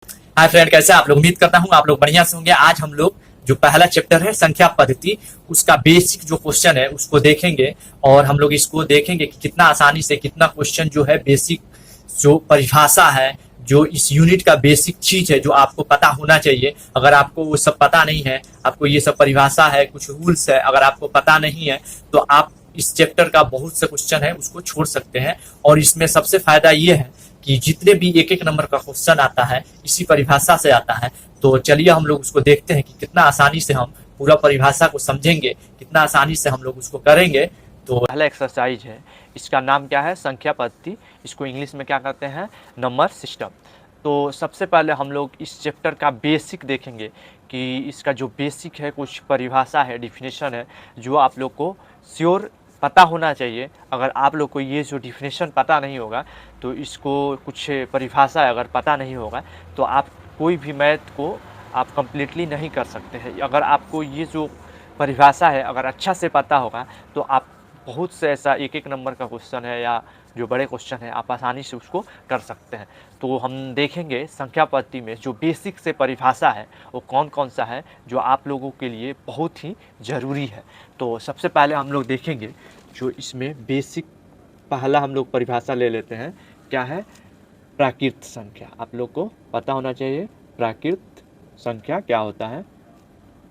Hi friend, कैसे आप लोग? उम्मीद करता हूँ आप लोग बढ़िया से होंगे। आज हम लोग जो पहला चैप्टर है संख्या पद्धति, उसका बेसिक जो क्वेश्चन है उसको देखेंगे। और हम लोग इसको देखेंगे कि कितना आसानी से कितना क्वेश्चन जो है बेसिक जो परिभाषा है, जो इस यूनिट का बेसिक चीज है जो आपको पता होना चाहिए। अगर आपको वो सब पता नहीं है, आपको ये सब परिभाषा है, कुछ रूल्स है, अगर आपको पता नहीं है तो आप इस चैप्टर का बहुत से क्वेश्चन है उसको छोड़ सकते हैं। और इसमें सबसे फायदा ये है कि जितने भी एक एक नंबर का क्वेश्चन आता है इसी परिभाषा से आता है। तो चलिए हम लोग उसको देखते हैं कि कितना आसानी से हम पूरा परिभाषा को समझेंगे, कितना आसानी से हम लोग उसको करेंगे। तो पहला एक्सरसाइज है, इसका नाम क्या है? संख्या पद्धति। इसको इंग्लिश में क्या कहते हैं? Number system. तो सबसे पहले हम लोग इस चैप्टर का बेसिक देखेंगे कि इसका जो बेसिक है, कुछ परिभाषा है, डिफिनेशन है, जो आप लोग को श्योर पता होना चाहिए। अगर आप लोग को ये जो डिफिनेशन पता नहीं होगा तो इसको कुछ परिभाषा अगर पता नहीं होगा तो आप कोई भी मैथ को आप कंप्लीटली नहीं कर सकते हैं। अगर आपको ये जो परिभाषा है अगर अच्छा से पता होगा तो आप बहुत से ऐसा एक एक नंबर का क्वेश्चन है या जो बड़े क्वेश्चन है आप आसानी से उसको कर सकते हैं। तो हम देखेंगे संख्या पद्धति में जो बेसिक से परिभाषा है वो कौन कौन सा है जो आप लोगों के लिए बहुत ही ज़रूरी है। तो सबसे पहले हम लोग देखेंगे जो इसमें बेसिक पहला हम लोग परिभाषा ले लेते हैं। क्या है? प्राकृत संख्या। आप लोग को पता होना चाहिए प्राकृत संख्या क्या होता है।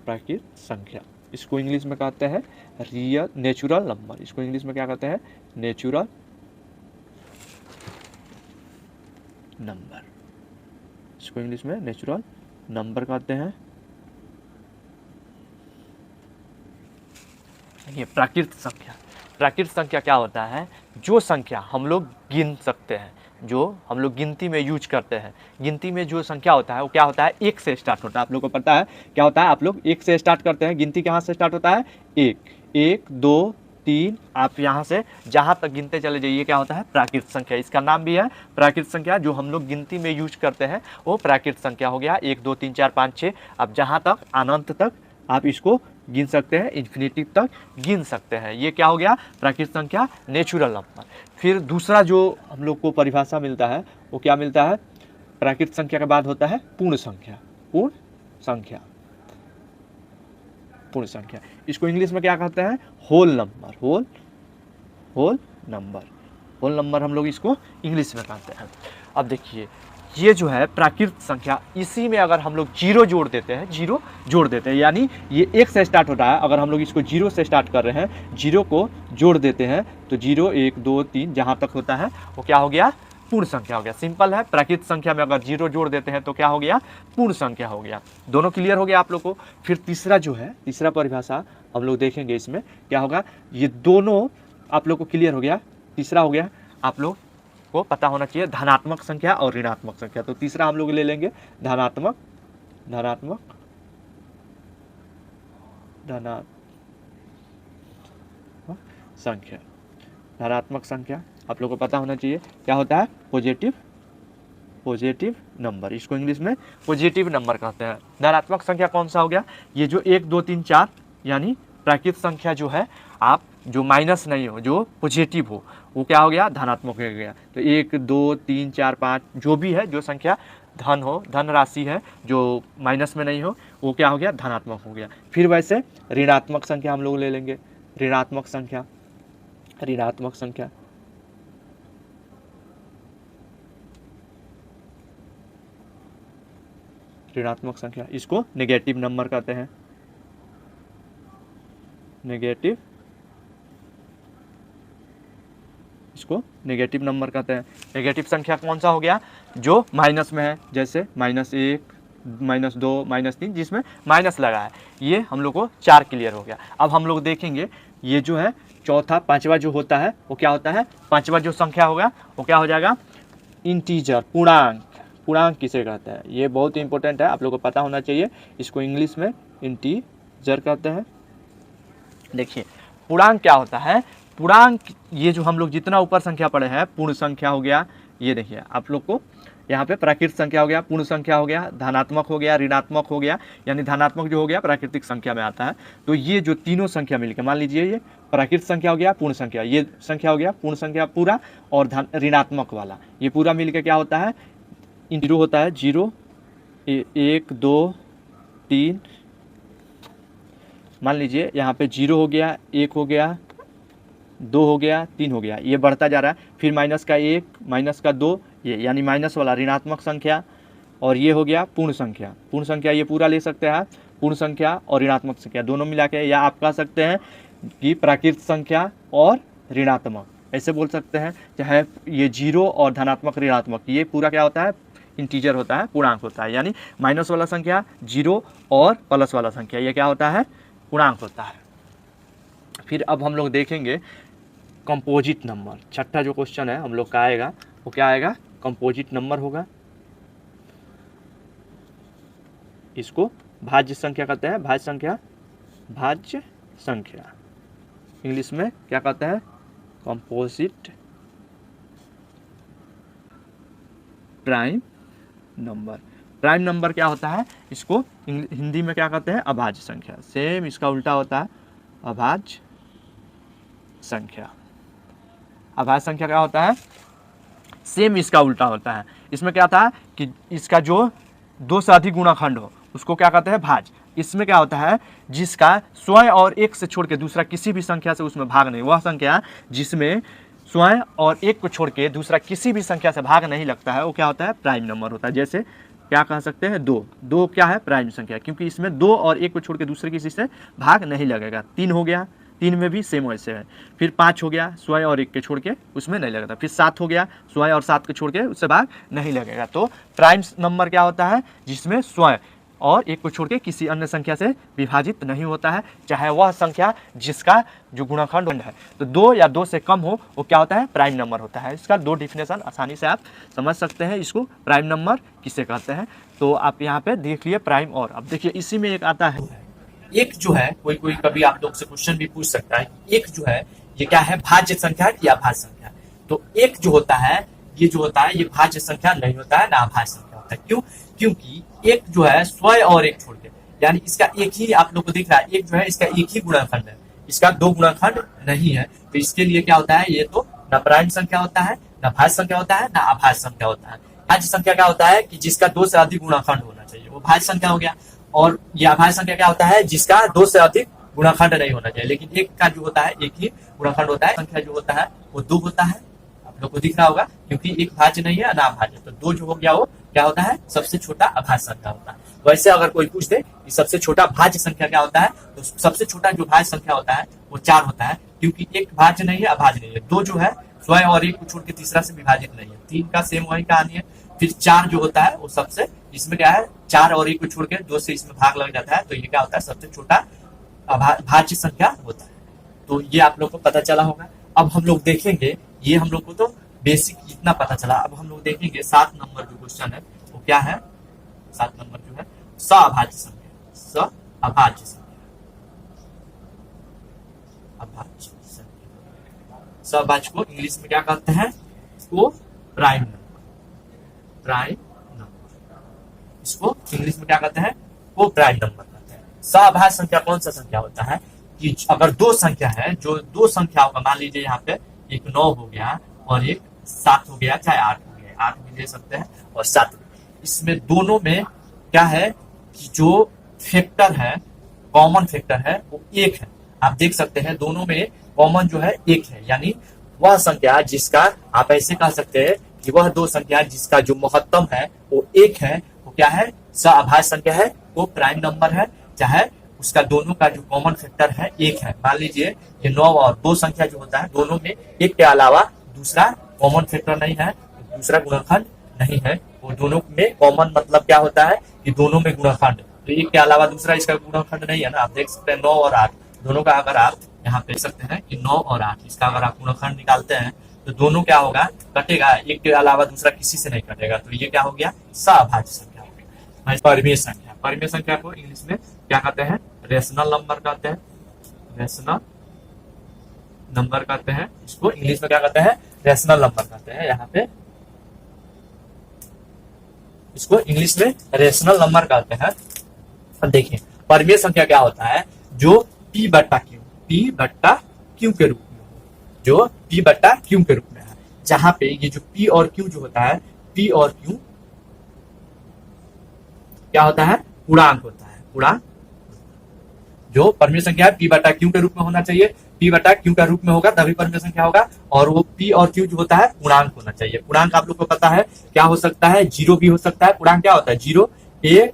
प्राकृत संख्या, इसको इंग्लिश में कहते हैं रियल नेचुरल नंबर। इसको इंग्लिश में क्या कहते हैं? Natural number. इसको इंग्लिश में नेचुरल नंबर कहते हैं। ये प्राकृत संख्या। प्राकृत संख्या क्या होता है? जो संख्या हम लोग गिन सकते हैं, जो हम लोग गिनती में यूज करते हैं। गिनती में जो संख्या होता है वो क्या होता है? एक से स्टार्ट होता है। आप लोग को पता है क्या होता है? आप लोग एक से स्टार्ट करते हैं। गिनती कहाँ से स्टार्ट होता है? एक, एक, दो, तीन। आप यहाँ से जहाँ तक गिनते चले जाइए क्या होता है? प्राकृत संख्या। इसका नाम भी है प्राकृत संख्या। जो हम लोग गिनती में यूज करते हैं वो प्राकृत संख्या हो गया। 1 2 3 4 5 6। अब जहाँ तक अनंत तक आप इसको गिन सकते हैं, इन्फिनिटी तक गिन सकते हैं। ये क्या हो गया? प्राकृत संख्या, नेचुरल नंबर। फिर दूसरा जो हम लोग को परिभाषा मिलता है वो क्या मिलता है? प्राकृत संख्या के बाद होता है पूर्ण संख्या। पूर्ण संख्या, पूर्ण संख्या। इसको इंग्लिश में क्या कहते हैं? Whole number. Whole number. Whole number हम लोग इसको इंग्लिश में कहते हैं। अब देखिए ये जो है प्राकृत संख्या, इसी में अगर हम लोग जीरो जोड़ देते हैं, जीरो जोड़ देते हैं, यानी ये एक से स्टार्ट होता है। अगर हम लोग इसको जीरो से स्टार्ट कर रहे हैं, जीरो को जोड़ देते हैं तो 0 1 2 3 जहाँ तक होता है वो क्या हो गया? पूर्ण संख्या हो गया। सिंपल है। प्राकृत संख्या में अगर जीरो जोड़ देते हैं तो क्या हो गया? पूर्ण संख्या हो गया। दोनों क्लियर हो गया आप लोग को। फिर तीसरा जो है, तीसरा परिभाषा हम लोग देखेंगे। इसमें क्या होगा? ये दोनों आप लोग को क्लियर हो गया। तीसरा हो गया आप लोग को पता होना चाहिए धनात्मक संख्या और ऋणात्मक संख्या। तो तीसरा हम लोग ले लेंगे धनात्मक संख्या। धनात्मक संख्या आप लोग को पता होना चाहिए क्या होता है? Positive number. इसको इंग्लिश में पॉजिटिव नंबर कहते हैं। धनात्मक संख्या कौन सा हो गया? ये जो 1 2 3 4 यानी प्राकृत संख्या जो है, आप जो माइनस नहीं हो, जो पॉजिटिव हो, वो क्या हो गया? धनात्मक हो गया। तो 1 2 3 4 5 जो भी है, जो संख्या धन हो, धन राशि है, जो माइनस में नहीं हो, वो क्या हो गया? धनात्मक हो गया। फिर वैसे ऋणात्मक संख्या हम लोग ले लेंगे। ऋणात्मक संख्या, ऋणात्मक संख्या, ऋणात्मक संख्या, इसको नेगेटिव नंबर कहते हैं। नेगेटिव, इसको नेगेटिव नंबर कहते हैं। नेगेटिव संख्या कौन सा हो गया? जो माइनस में है, जैसे -1 -2 -3, जिसमें माइनस लगा है। ये हम लोग को 4 क्लियर हो गया। अब हम लोग देखेंगे ये जो है चौथा, पांचवा जो होता है वो क्या होता है? पांचवा जो संख्या होगा वो क्या हो जाएगा? इंटीजर, पूर्णांक। पूर्णांक किसे कहते हैं? ये बहुत इंपॉर्टेंट है, आप लोग को पता होना चाहिए। इसको इंग्लिश में इंटीजर कहते हैं। देखिए पूर्णांक क्या होता है? पूर्णांक, ये जो हम लोग जितना ऊपर संख्या पढ़े हैं, पूर्ण संख्या हो गया, ये देखिए आप लोग को यहाँ पे प्राकृतिक संख्या हो गया, पूर्ण संख्या हो गया, धनात्मक हो गया, ऋणात्मक हो गया, यानी धनात्मक जो हो गया प्राकृतिक संख्या में आता है। तो ये जो तीनों संख्या मिलकर, मान लीजिए ये प्राकृतिक संख्या हो गया, पूर्ण संख्या, ये संख्या हो गया पूर्ण संख्या पूरा, और ऋणात्मक वाला ये पूरा मिलकर क्या होता है? जीरो होता है। जीरो 1 2 3, मान लीजिए यहाँ पे 0 हो गया, 1 हो गया, 2 हो गया, 3 हो गया, ये बढ़ता जा रहा है। फिर माइनस का 1, माइनस का 2, ये यानी माइनस वाला ऋणात्मक संख्या, और ये हो गया पूर्ण संख्या। पूर्ण संख्या ये पूरा ले सकते हैं, पूर्ण संख्या और ऋणात्मक संख्या दोनों मिला के, या आप कह सकते हैं कि प्राकृत संख्या और ऋणात्मक, ऐसे बोल सकते हैं। चाहे ये 0 और धनात्मक ऋणात्मक, ये पूरा क्या होता है, इंटीजर होता है, पूर्णांक होता है। यानी माइनस वाला संख्या 0 और प्लस वाला संख्या ये क्या होता है, पूर्णांक होता है। फिर अब हम लोग देखेंगे कंपोजिट नंबर। छठा जो क्वेश्चन है हम लोग का आएगा वो क्या आएगा, कंपोजिट नंबर होगा। इसको भाज्य संख्या कहते हैं, भाज्य संख्या, भाज्य संख्या इंग्लिश में क्या कहते हैं, composite prime number. Prime number क्या होता है, इसको हिंदी में क्या कहते हैं, अभाज्य संख्या। सेम इसका उल्टा होता है अभाज्य संख्या। अभाज्य संख्या क्या होता है, सेम इसका उल्टा होता है। इसमें क्या था कि इसका जो 2 से अधिक गुणाखंड हो उसको क्या कहते हैं, भाज्य। इसमें क्या होता है, जिसका स्वयं और 1 से छोड़ के दूसरा किसी भी संख्या से उसमें भाग नहीं, वह संख्या जिसमें स्वयं और 1 को छोड़ के दूसरा किसी भी संख्या से भाग नहीं लगता है वो क्या होता है, प्राइम नंबर होता है। जैसे क्या कह सकते हैं, 2 क्या है, प्राइम संख्या, क्योंकि इसमें 2 और 1 को छोड़ के दूसरे किसी से भाग नहीं लगेगा। 3 हो गया, 3 में भी सेम वैसे है। फिर 5 हो गया, स्वयं और 1 के छोड़ के उसमें नहीं लगता। फिर 7 हो गया, स्वयं और 7 को छोड़ के उससे भाग नहीं लगेगा। तो प्राइम नंबर क्या होता है, जिसमें स्वयं और 1 को छोड़ के किसी अन्य संख्या से विभाजित नहीं होता है, चाहे वह संख्या जिसका जो गुणनखंड है। तो 2 या 2 से कम हो वो क्या होता है, प्राइम नंबर होता है। इसका 2 डिफिनेशन आसानी से आप समझ सकते हैं, इसको प्राइम नंबर किसे कहते हैं। तो आप यहाँ पे देख लिए प्राइम। और अब देखिए इसी में एक आता है, एक जो है कोई कभी आप लोग से क्वेश्चन भी पूछ सकता है, एक जो है ये क्या है, भाज्य संख्या या अभाज्य संख्या। तो एक जो होता है ये जो होता है ये भाज्य संख्या नहीं होता है, ना अभाज्य संख्या होता है। क्यों, क्योंकि एक जो है स्वयं और 1 छोड़ के, यानी इसका एक ही आप लोग को दिख रहा है, एक जो है इसका एक ही गुणनखंड है, इसका 2 गुणनखंड नहीं है। तो इसके लिए क्या होता है, ये तो ना प्राइम संख्या होता है, ना भाज्य संख्या होता है, ना अभाज्य संख्या होता है। भाज्य संख्या क्या होता है कि जिसका 2 से अधिक गुणनखंड होना चाहिए, वो भाज्य संख्या हो गया। और ये अभाज्य संख्या क्या होता है, जिसका 2 से अधिक गुणनखंड नहीं होना चाहिए। लेकिन एक का जो होता है एक ही गुणनखंड होता है, संख्या जो होता है वो 2 होता है, आप लोग को दिख रहा होगा, क्योंकि एक भाज्य नहीं है ना अभाज्य। तो 2 जो हो गया वो क्या होता है, सबसे छोटा अभाज्य संख्या होता है। वैसे अगर कोई पूछ दे कि सबसे छोटा भाज्य संख्या क्या होता है, तो सबसे छोटा जो भाज्य संख्या होता है वो 4 होता है, क्योंकि एक भाज्य नहीं है, अभाज्य नहीं है। 2 जो है स्वयं और 1 को छोड़ के तीसरा से विभाजित नहीं है। 3 का सेम वही कहानी है। फिर 4 जो होता है वो सबसे, इसमें क्या है 4 और 1 को छोड़ के 2 से इसमें भाग लग जाता है, तो ये क्या होता है, सबसे छोटा भाज्य संख्या होता है। तो ये आप लोग को पता चला होगा। अब हम लोग देखेंगे, ये हम लोग को तो बेसिक इतना पता चला। अब हम लोग देखेंगे 7 नंबर जो क्वेश्चन है वो क्या है, 7 नंबर जो है सअभाज्य संख्या। सअभाज्य संख्या, अभाज्य संख्या। सअभाज्य को इंग्लिश में क्या कहते हैं, इसको प्राइम नंबर, प्राइम नंबर, इसको इंग्लिश में क्या कहते हैं, वो प्राइम नंबर कहते हैं। सअभाज्य संख्या कौन सा संख्या होता है कि अगर 2 संख्या है, जो 2 संख्याओं का, मान लीजिए यहाँ पे एक 9 हो गया और एक 7 हो गया, चाहे 8 हो गया, 8 भी ले सकते हैं और 7 भी। इसमें दोनों में क्या है कि जो फैक्टर है, कॉमन फैक्टर है वो 1 है। आप देख सकते हैं दोनों में कॉमन जो है 1 है, यानी वह संख्या जिसका आप ऐसे कह सकते हैं कि वह 2 संख्या जिसका जो महत्तम है वो 1 है, वो क्या है, सअभाज्य संख्या है, वो प्राइम नंबर है। चाहे उसका दोनों का जो कॉमन फैक्टर है 1 है। मान लीजिए ये 9 और 2 संख्या जो होता है, दोनों में एक के अलावा दूसरा कॉमन फैक्टर नहीं है, दूसरा गुणनखंड नहीं है। वो दोनों में कॉमन मतलब क्या होता है कि दोनों में गुणनखंड, तो एक के अलावा दूसरा इसका गुणनखंड नहीं है ना। आप देख सकते हैं 9 और 8 दोनों का, अगर आप यहाँ पे देख सकते हैं कि 9 और 8 इसका अगर आप गुणनखंड निकालते हैं तो दोनों क्या होगा, कटेगा, एक के अलावा दूसरा किसी से नहीं कटेगा। तो ये क्या हो गया, सअभाज्य संख्या हो गया। परिमेय संख्या, परिमेय संख्या को इंग्लिश में क्या कहते हैं, रेशनल नंबर कहते हैं, रेशनल नंबर कहते हैं। इसको इंग्लिश में क्या कहते हैं, रेशनल नंबर कहते हैं। यहाँ पे इसको इंग्लिश में रेशनल नंबर कहते हैं। अब देखिए परिमेय संख्या क्या होता है, जो P बट्टा Q, P बट्टा Q के रूप में, जो P बट्टा Q के रूप में है। जहां पे ये जो P और Q जो होता है, P और Q क्या होता है, पूर्णांक होता है। पूर्णांक जो परमेय संख्या है पी बटा क्यू के रूप में होना चाहिए, पी बटा क्यू का रूप में होगा तभी परमेय संख्या होगा, और वो पी और क्यू जो होता है पूर्णांक होना चाहिए। पूर्णांक आप लोग को पता है क्या हो सकता है, जीरो भी हो सकता है। पूर्णांक क्या होता है, 0 1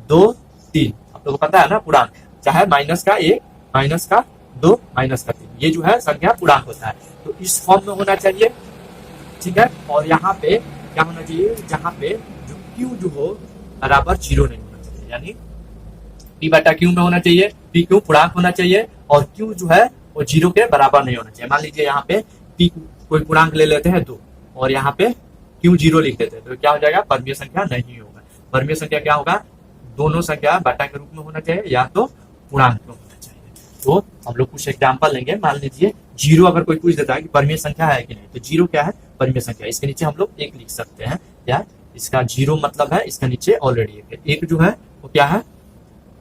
2 3, आप लोग को पता है ना पूर्णांक, चाहे माइनस का 1 माइनस का 2 माइनस का 3, ये जो है संख्या पूर्णांक होता है। तो इस फॉर्म में होना चाहिए, ठीक है। और यहाँ पे क्या होना चाहिए, जहां पे जो क्यू जो हो बराबर 0 नहीं होना चाहिए, यानी पी बटा क्यू में होना चाहिए, पी क्यू पूर्णांक होना चाहिए, और क्यू जो है वो 0 के बराबर नहीं होना चाहिए। मान लीजिए यहाँ पे पी कोई पूर्णांक ले लेते हैं 2, और यहाँ पे क्यू 0 लिख देते हैं, तो क्या हो जाएगा, परमेय संख्या नहीं होगा। परमेय संख्या क्या होगा, दोनों संख्या बटा के रूप में होना चाहिए या तो पूर्णांक में होना चाहिए। तो हम लोग कुछ एग्जाम्पल लेंगे। मान लीजिए 0 अगर कोई पूछ देता है कि परमेय संख्या है कि नहीं, तो 0 क्या है, परमेय संख्या। इसके नीचे हम लोग 1 लिख सकते हैं, या इसका 0 मतलब है इसके नीचे ऑलरेडी 1 है। 1 जो है वो क्या है,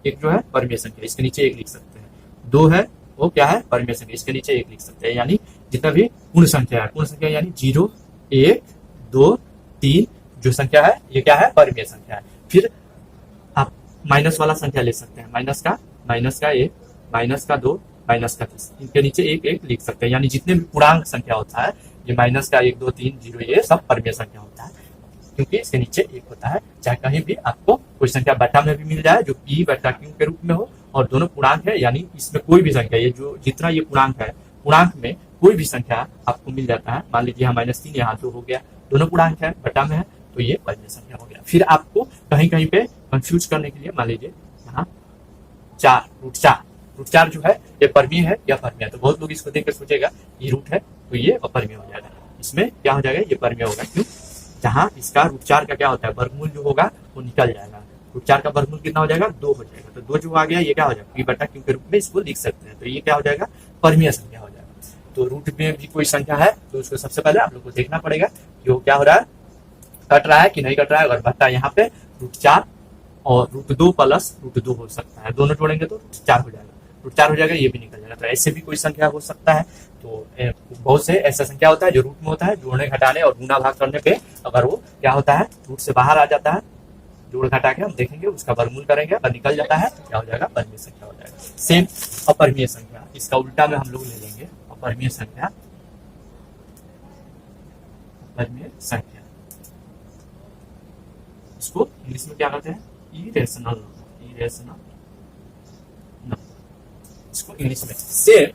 1 जो है परमेय संख्या, इसके नीचे 1 लिख सकते हैं। 2 है वो क्या है, परमेय संख्या, इसके नीचे 1 लिख सकते हैं। यानी जितना भी पूर्ण संख्या है, पूर्ण संख्या यानी 0 1 2 3 जो संख्या है ये क्या है, परमेय संख्या है। फिर आप माइनस वाला संख्या ले सकते हैं, माइनस का 1 माइनस का 2 माइनस का 3, इनके नीचे 1 1 लिख सकते हैं। यानी जितने भी पूर्णांक संख्या होता है, ये माइनस का 1 2 3 0 ये सब परमेय संख्या होता है, क्योंकि इसके नीचे 1 होता है। चाहे कहीं भी आपको कोई संख्या बटा में भी मिल जाए जो पी बटा क्यू के रूप में हो, और दोनों पूर्णांक है, यानी इसमें कोई भी संख्या, ये जो जितना ये पूर्णांक है, पूर्णांक में कोई भी संख्या आपको मिल जाता है। मान लीजिए यहाँ -3 यहाँ 2 हो गया, दोनों पूर्णांक है, बटा में है, तो ये परमेय संख्या हो गया। फिर आपको कहीं कहीं पे कंफ्यूज करने के लिए मान लीजिए यहाँ 4 रूट 4 जो है ये परमेय है या परमेय है, तो बहुत लोग इसको देख कर सोचेगा ये रूट है तो ये अपरमेय हो जाएगा। इसमें क्या हो जाएगा, ये परमेय होगा। क्यों, जहाँ इसका रूट 4 का क्या होता है, वर्गमूल जो होगा वो निकल जाएगा। रूट 4 का वर्गमूल कितना हो जाएगा, 2 हो जाएगा। तो 2 जो आ गया ये क्या हो जाएगा, पी बटा क्यू के रूप में इसको लिख सकते हैं। तो ये क्या हो जाएगा, परमेय संख्या हो जाएगा। तो रूट में भी कोई संख्या है तो उसको सबसे पहले आप लोग को देखना पड़ेगा कि वो क्या हो रहा है, कट रहा है कि नहीं कट रहा है। अगर बटा यहाँ पे रूट 4 और रूट 2 प्लस रूट 2 हो सकता है, दोनों जोड़ेंगे तो रूट 4 हो जाएगा। रूट 4 हो जाएगा, ये भी निकल जाएगा। तो ऐसे भी कोई संख्या हो सकता है। तो बहुत से ऐसा संख्या होता है जो रूट में होता है, जोड़ने घटाने और गुना भाग करने पे अगर वो क्या होता है, रूट से बाहर आ जाता है, जोड़ घटा के हम देखेंगे उसका वर्गमूल करेंगे, अगर निकल जाता है तो क्या हो जाएगा, परमेय संख्या हो जाएगा। सेम अपरमेय संख्या, इसका उल्टा में हम लोग ले लेंगे अपरमेय संख्या। अपरमेय संख्या इसको इंग्लिश में क्या कहते हैं, इरेशनल नंबर, इसको इंग्लिश में। सेम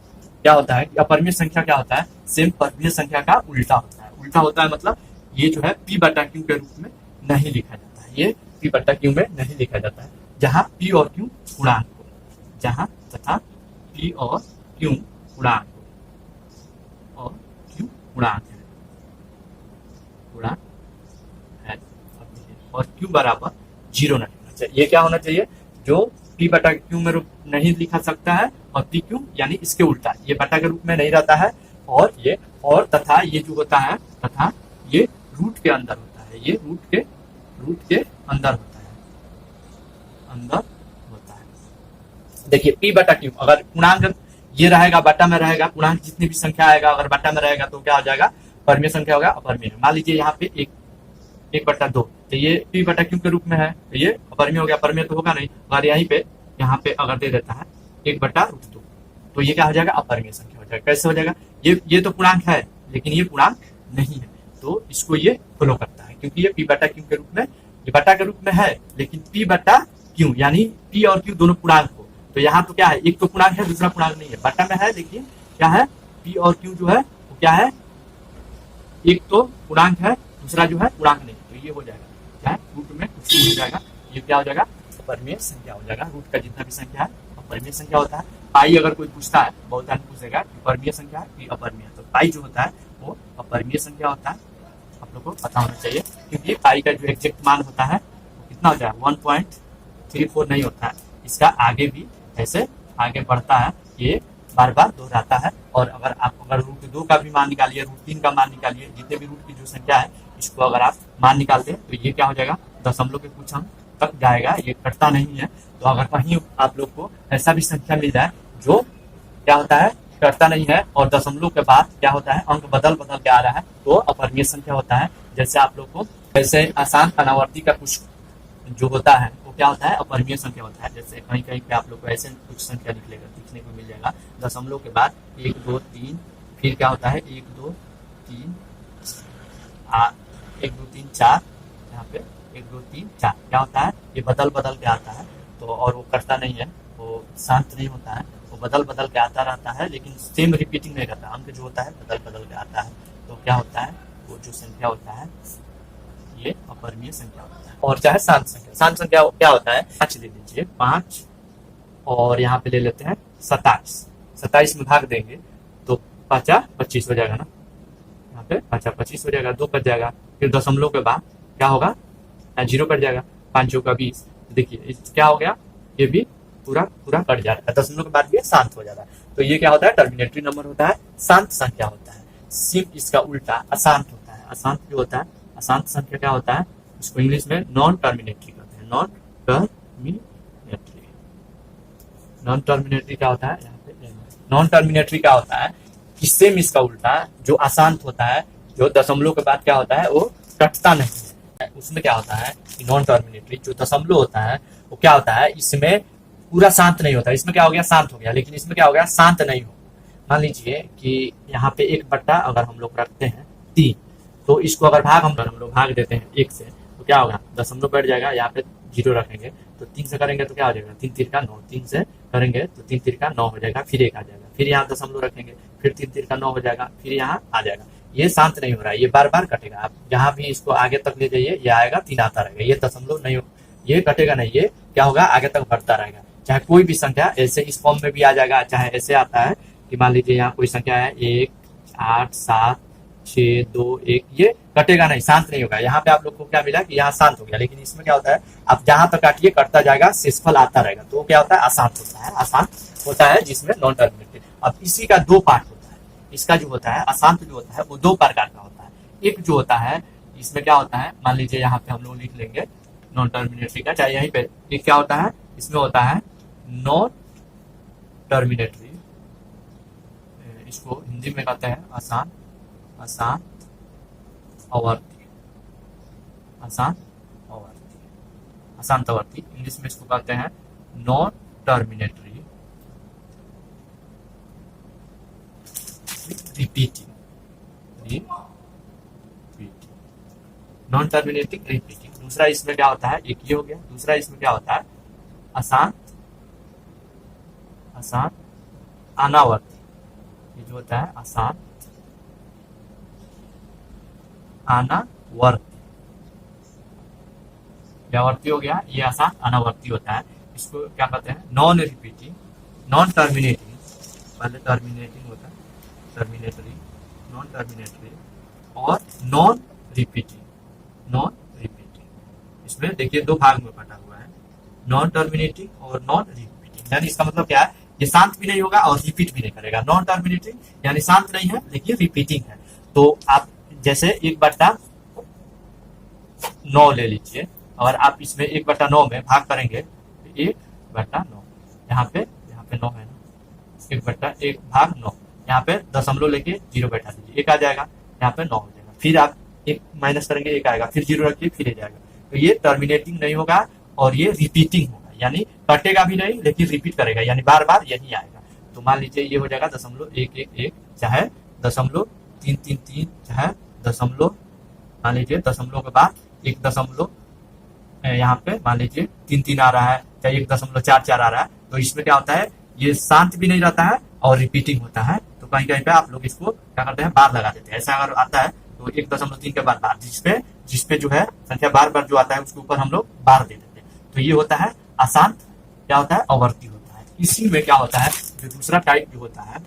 क्या होता है, अपरमेय संख्या क्या होता है, सेम परमेय संख्या का उल्टा होता है। उल्टा होता है मतलब ये जो है पी बटा क्यू के रूप में नहीं लिखा जाता है, ये पी बटा क्यू में नहीं लिखा जाता है। जहां पी और क्यू पूर्णांक हो, जहां तथा पी और क्यू पूर्णांक हो, और क्यू पूर्णांक है, पूर्णांक है, और क्यू बराबर 0 नहीं होना चाहिए। ये क्या होना चाहिए, जो पी बटा क्यू में रूप नहीं लिखा सकता है, और पी क्यू यानी इसके उल्टा, ये बटा के रूप में नहीं रहता है, और ये और तथा ये जो होता है, तथा ये रूट के अंदर होता है, ये रूट के अंदर होता है, अंदर होता है। देखिए पी बटा क्यू अगर पूर्णांक ये रहेगा, बटा में रहेगा, पूर्णांक जितनी भी संख्या आएगा अगर बटा में रहेगा तो क्या हो जाएगा, परमेय संख्या होगा, अपरमेय। मान लीजिए यहाँ पे 1 बटा 2, तो ये पी बटा क्यू के रूप में है, तो ये अपरमेय हो गया, परमेय तो होगा नहीं। अगर यहीं पे यहाँ पे अगर दे देता है 1 बटा रूट 2, तो ये क्या हो जाएगा, अपरमेय संख्या हो जाएगा। कैसे हो जाएगा, ये तो पूर्णांक है लेकिन ये पूर्णांक नहीं है, तो इसको ये फॉलो करता है, क्योंकि ये पी बटा क्यू के रूप में, ये बटा के रूप में है, लेकिन पी बटा क्यू यानी पी और क्यू दोनों पूर्णांक हो। तो यहाँ तो क्या है, एक तो पूर्णांक है, दूसरा पूर्णांक नहीं है, बटा में है, लेकिन क्या है, पी और क्यू जो है वो क्या है, एक तो पूर्णांक है, दूसरा जो है पूर्णांक नहीं, तो ये हो जाएगा क्या है, रूट में कुछ नहीं हो जाएगा, ये क्या हो जाएगा, अपरमेय संख्या हो जाएगा। रूट का जितना भी संख्या है अपरमेय संख्या होता है। पाई अगर कोई पूछता है, बहुत टाइम पूछेगा कि परमेय संख्या है कि अपरमेय, तो पाई जो होता है वो अपरमेय संख्या होता है, आप लोग को पता होना चाहिए, क्योंकि पाई का जो एग्जैक्ट मान होता है वो कितना हो जाएगा, 1.34 नहीं होता है, इसका आगे भी ऐसे आगे बढ़ता है, ये बार बार दोहराता है। और अगर रूट 2 का भी मान निकालिए, रूट 3 का मान निकालिए, जितने भी रूट की जो संख्या है इसको अगर आप मान निकालते हैं तो ये क्या हो जाएगा, दशमलव के कुछ अंक तक जाएगा, ये कटता नहीं है। तो अगर कहीं आप लोग को ऐसा भी संख्या मिल जाए जो क्या होता है, कटता नहीं है, और दशमलव के बाद क्या होता है, अंक बदल के आ रहा है, तो अपरमेय संख्या होता है। जैसे आप लोग को ऐसे आसान अनावर्ती का कुछ जो होता है वो क्या होता है, अपरिमेय संख्या होता है। जैसे कहीं कहीं पे आप लोग को ऐसे कुछ संख्या दिखने को मिल जाएगा, दशमलव के बाद 1 2 3, फिर क्या होता है 1 2 3 1 2 3 4, यहाँ पे 1 2 3 4 क्या होता है, ये बदल बदल के आता है। तो और वो कटता नहीं है, वो शांत नहीं होता है, वो बदल बदल के आता रहता है, लेकिन सेम रिपीटिंग नहीं करता। अंक जो होता है बदल बदल के आता है। तो क्या होता है, वो जो संख्या होता है ये अपरिमेय संख्या होता है। और चाहे शांत संख्या, शांत संख्या क्या होता है, 5 ले लीजिए, 5 और यहाँ पे ले लेते हैं 27, 27 में भाग देंगे तो 5 25 हो जाएगा ना, यहाँ पे 5 25 हो जाएगा, 2 कट जाएगा, फिर दशमलव के बाद क्या होगा, 0 कट जाएगा, 5 का 20। देखिए क्या हो गया, ये भी पूरा पूरा कट जा रहा है, दशमलव के बाद भी शांत हो जाता है। तो ये क्या होता है, टर्मिनेटरी नंबर होता है, शांत संख्या होता है। सिर्फ इसका उल्टा अशांत होता है। अशांत जो होता है, अशांत संख्या क्या होता है, इसको इंग्लिश में नॉन टर्मिनेटरी कहते हैं। नॉन टर्मिनेटरी, नॉन टर्मिनेटरी क्या होता है, यहाँ पे नॉन टर्मिनेटरी क्या होता है, इससे इसका उल्टा जो अशांत होता है, जो दशमलव के बाद क्या होता है वो कटता नहीं है, उसमें क्या होता है कि नॉन टर्मिनेटरी जो दशमलव होता है वो क्या होता है, इसमें पूरा शांत नहीं होता। इसमें क्या हो गया, शांत हो गया, लेकिन इसमें क्या हो गया, शांत नहीं हो। मान लीजिए कि यहाँ पे 1/, अगर हम लोग रखते हैं 3, तो इसको अगर हम लोग भाग देते हैं 1 से, तो क्या होगा, दशमलव बैठ जाएगा, यहाँ पे 0 रखेंगे तो 3 से करेंगे तो क्या हो जाएगा, 3 3 9, 3 से करेंगे तो 3 3 9 हो जाएगा, फिर 1 आ जाएगा, फिर यहाँ दशमलव रखेंगे, फिर 3 3 9 हो जाएगा, फिर यहाँ आ जाएगा। ये शांत नहीं हो रहा है, ये बार बार कटेगा। आप जहाँ भी इसको आगे तक ले जाइए, ये आएगा, 3 आता रहेगा, ये दशमलव नहीं हो, ये कटेगा नहीं, ये क्या होगा, आगे तक बढ़ता रहेगा। चाहे कोई भी संख्या ऐसे इस फॉर्म में भी आ जाएगा, चाहे ऐसे आता है कि मान लीजिए यहाँ कोई संख्या है 1 8 7 6 2 1, ये कटेगा नहीं, शांत नहीं होगा। यहाँ पे आप लोग को क्या मिला कि यहाँ शांत हो गया, लेकिन इसमें क्या होता है, आप जहां तक काटिए कटता जाएगा, शेषफल आता रहेगा, तो क्या होता है, अशांत होता है। अशांत होता है जिसमें नॉन टर्मिनेटेड। अब इसी का 2 पार्ट होता है, इसका जो होता है अशांत जो होता है वो 2 प्रकार का होता है। एक जो होता है इसमें क्या होता है, मान लीजिए यहाँ पे हम लोग लिख लेंगे नॉन टर्मिनेटरी का, चाहे यहीं पे, एक क्या होता है, इसमें होता है नॉन टर्मिनेटरी, इसको हिंदी में कहते हैं अशांत, अशांत आवर्ती, अशांत आवर्ती, अशांत आवर्ती। इंग्लिश में इसको कहते हैं non terminatory repeating, non terminating repeating. दूसरा इसमें क्या होता है, एक ये हो गया। दूसरा इसमें क्या होता है, अशांत, अशांत अनावर्ती। ये जो होता है अशांत अनावर्ती, व्यावर्ती हो गया, ये अशांत अनावर्ती होता है। इसको क्या कहते हैं, नॉन रिपीटिंग, नॉन टर्मिनेटिंग, पहले टर्मिनेटिंग होता है, टर्मिनेटरी, नॉन टर्मिनेटरी और नॉन रिपीटिंग, नॉन रिपीटिंग। इसमें देखिए 2 भाग में बटा हुआ है, नॉन टर्मिनेटिंग और नॉन रिपीटिंग। यानी इसका मतलब क्या है, ये शांत भी नहीं होगा और रिपीट भी नहीं करेगा। नॉन टर्मिनेटिंग यानी शांत नहीं है लेकिन रिपीटिंग है। तो आप जैसे 1/9 ले लीजिए, और आप इसमें 1/9 में भाग करेंगे, 1/9, यहाँ पे 9 है ना, 1/1 भाग 9, यहाँ पे दशमलव लेके 0 बैठा दीजिए, 1 आ जाएगा, यहाँ पे 9 हो जाएगा, फिर आप 1 माइनस करेंगे, 1 आएगा, फिर 0 रखिए, फिर 1 जाएगा। तो ये टर्मिनेटिंग नहीं होगा और ये रिपीटिंग होगा, यानी कटेगा भी नहीं लेकिन रिपीट करेगा, यानी बार बार यही आएगा। तो मान लीजिए ये हो जाएगा 0.111, चाहे 0.333, चाहे दशमलव, मान लीजिए दशमलव के बाद 1 यहाँ पे मान लीजिए 3 आ रहा है, चाहे 1.44 आ रहा है। तो इसमें क्या होता है, ये शांत भी नहीं रहता है और रिपीटिंग होता है। तो कहीं कहीं पे आप लोग इसको क्या करते हैं, बार लगा देते हैं। ऐसा अगर आता है तो 1.3 के बाद बार, जिसपे जो है संख्या बार बार जो आता है उसके ऊपर हम लोग बार दे देते हैं। तो ये होता है अशांत, क्या होता है, आवर्ती होता है। इसी में क्या होता है, जो दूसरा टाइप जो होता है,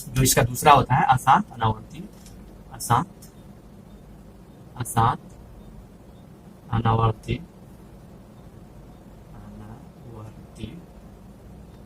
जो इसका दूसरा होता है अशांत अनावर्ती, अशांत, अशांत अनावर्ती, अनावर्ती,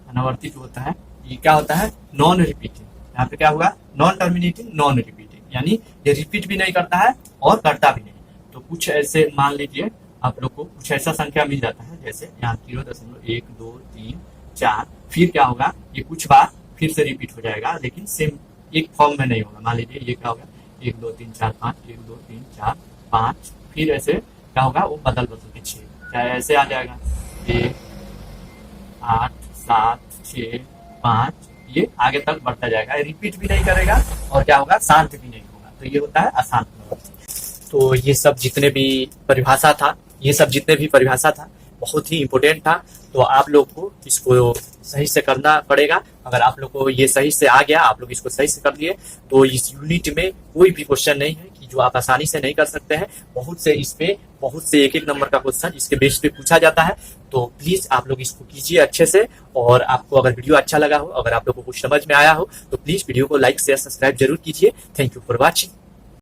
अनावर्ती जो होता है ये क्या होता है, नॉन रिपीटिंग। यहाँ पे क्या हुआ, नॉन टर्मिनेटिंग, नॉन रिपीटिंग, यानी ये रिपीट भी नहीं करता है और करता भी नहीं। तो कुछ ऐसे मान लीजिए आप लोग को कुछ ऐसा संख्या मिल जाता है, जैसे यहाँ 0.1 2 3 4, फिर क्या होगा, ये कुछ बार फिर से रिपीट हो जाएगा, लेकिन सेम एक फॉर्म में नहीं होगा। मान लीजिए ये क्या होगा, 1 2 3 4 5, 1 2 3 4 5, फिर ऐसे क्या होगा, वो बदल बदल के 6, चाहे ऐसे आ जाएगा 1 8 7 6 5, ये आगे तक बढ़ता जाएगा, रिपीट भी नहीं करेगा और क्या होगा, शांत भी नहीं होगा। तो ये होता है अशांत मनोवृत्ति। तो ये सब जितने भी परिभाषा था बहुत ही इंपॉर्टेंट था। तो आप लोग को इसको सही से करना पड़ेगा। अगर आप लोग को ये सही से आ गया, आप लोग इसको सही से कर लिए, तो इस यूनिट में कोई भी क्वेश्चन नहीं है कि जो आप आसानी से नहीं कर सकते हैं। बहुत से एक नंबर का क्वेश्चन इसके बेस पे पूछा जाता है। तो प्लीज आप लोग इसको कीजिए अच्छे से। और आपको अगर वीडियो अच्छा लगा हो, अगर आप लोग को कुछ समझ में आया हो, तो प्लीज वीडियो को लाइक शेयर सब्सक्राइब जरूर कीजिए। Thank you for watching.